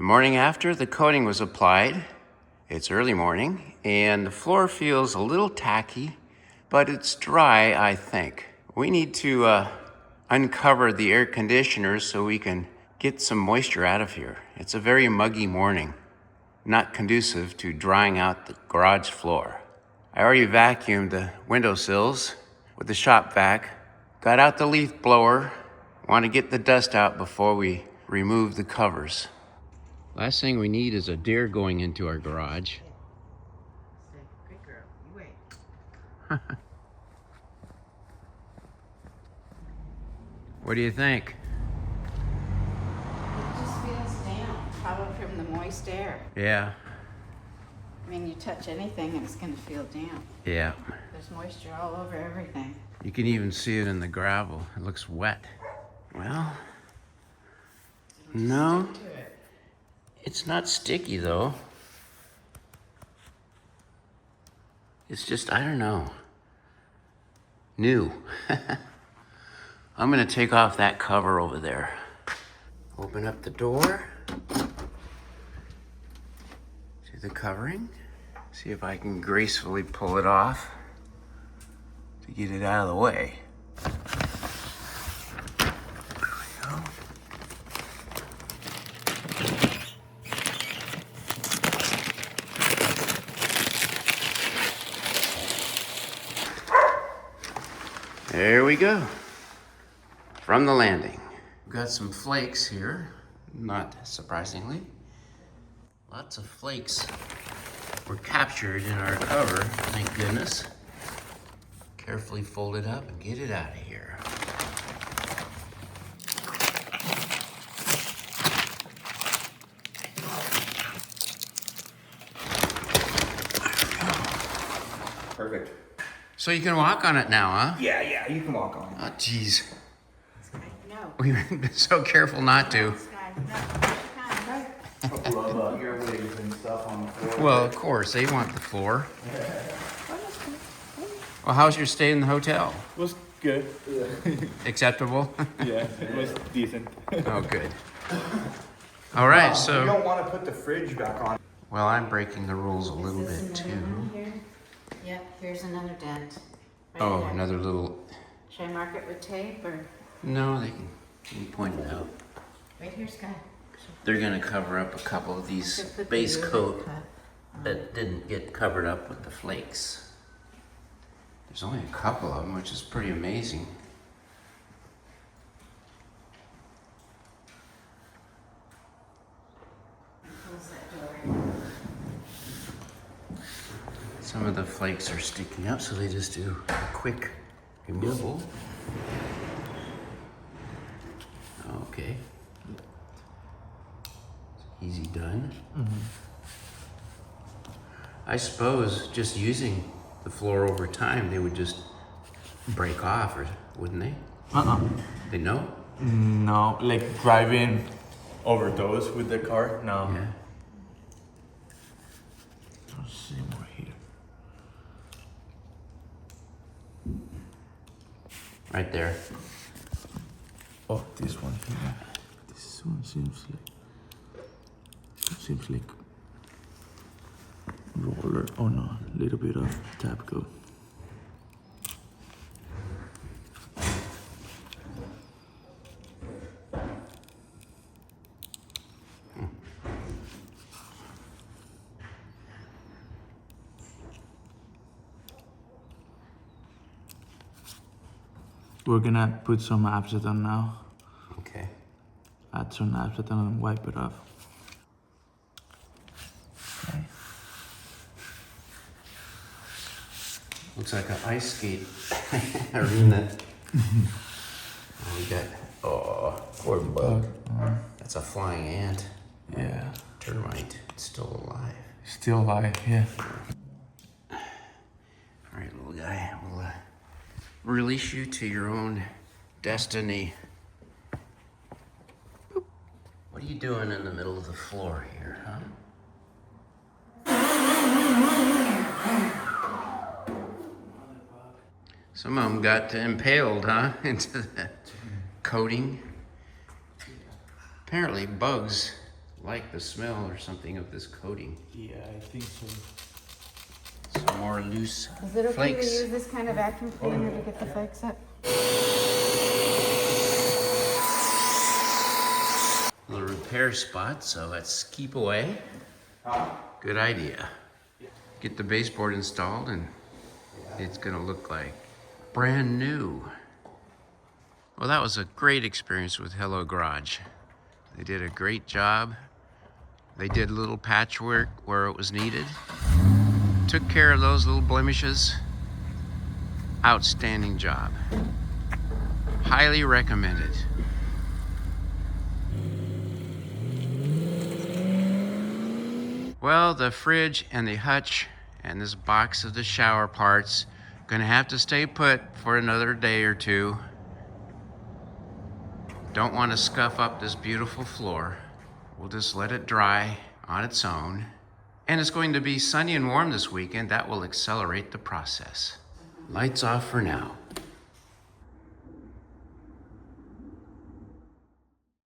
morning after the coating was applied, it's early morning, and the floor feels a little tacky, but it's dry, I think. We need to uncover the air conditioners so we can get some moisture out of here. It's a very muggy morning, not conducive to drying out the garage floor. I already vacuumed the windowsills with the shop vac, got out the leaf blower, want to get the dust out before we remove the covers. Last thing we need is a deer going into our garage. Good girl, you wait. What do you think? It just feels damp, probably from the moist air. Yeah. I mean, you touch anything and it's gonna feel damp. Yeah. There's moisture all over everything. You can even see it in the gravel. It looks wet. Well, no. Stick to it. It's not sticky though. It's just, I don't know. New. I'm gonna take off that cover over there. Open up the door. See the covering. See if I can gracefully pull it off to get it out of the way. There we go. There we go. From the landing. We've got some flakes here, not surprisingly. Lots of flakes were captured in our cover, thank goodness. Carefully fold it up and get it out of here. Perfect. So you can walk on it now, huh? Yeah, you can walk on it. Oh, jeez. No. We've been so careful not to. Sky, no. Love your wigs and stuff on the floor. Well, of course, they want the floor. Well, how's your stay in the hotel? It was good. Acceptable? Yeah, it was decent. Oh, good. All right, You so. don't want to put the fridge back on. Well, I'm breaking the rules a little Is this bit another too. one here? Yep, here's another dent. Right Oh, there. another little. Should I mark it with tape or? No, they can point it out. Right here, Sky. They're gonna cover up a couple of these Should put the base ribbon coat cut. that didn't get covered up with the flakes. There's only a couple of them, which is pretty amazing. Close that door. Some of the flakes are sticking up, so they just do a quick removal. Okay. Easy done. I suppose just using the floor over time, they would just break off, or wouldn't they? They know? No, like driving over those with the car. No. Yeah. Let's see more here. Right there. Oh, this one here. This one seems like roller. Oh no, a little bit of tap coat. We're gonna put some acetone now. Okay. Add some acetone and wipe it off. Okay. Looks like an ice skate arena. Oh, we got, oh, poor bug. That's a flying ant. Yeah. Termite. It's still alive. Still alive, yeah. All right, little guy. We'll release you to your own destiny. What are you doing in the middle of the floor here, huh? Some of them got impaled, huh? Into the coating. Apparently bugs like the smell or something of this coating. Yeah, I think so. Some more loose Is it okay flakes. to use this kind of vacuum cleaner to get the flakes up? Little repair spot, so let's keep away. Good idea. Get the baseboard installed and it's gonna look like brand new. Well, that was a great experience with Hello Garage. They did a great job. They did a little patchwork where it was needed. Took care of those little blemishes. Outstanding job. Highly recommended. Well, the fridge and the hutch and this box of the shower parts gonna have to stay put for another day or two. Don't want to scuff up this beautiful floor. We'll just let it dry on its own. And it's going to be sunny and warm this weekend. That will accelerate the process. Lights off for now.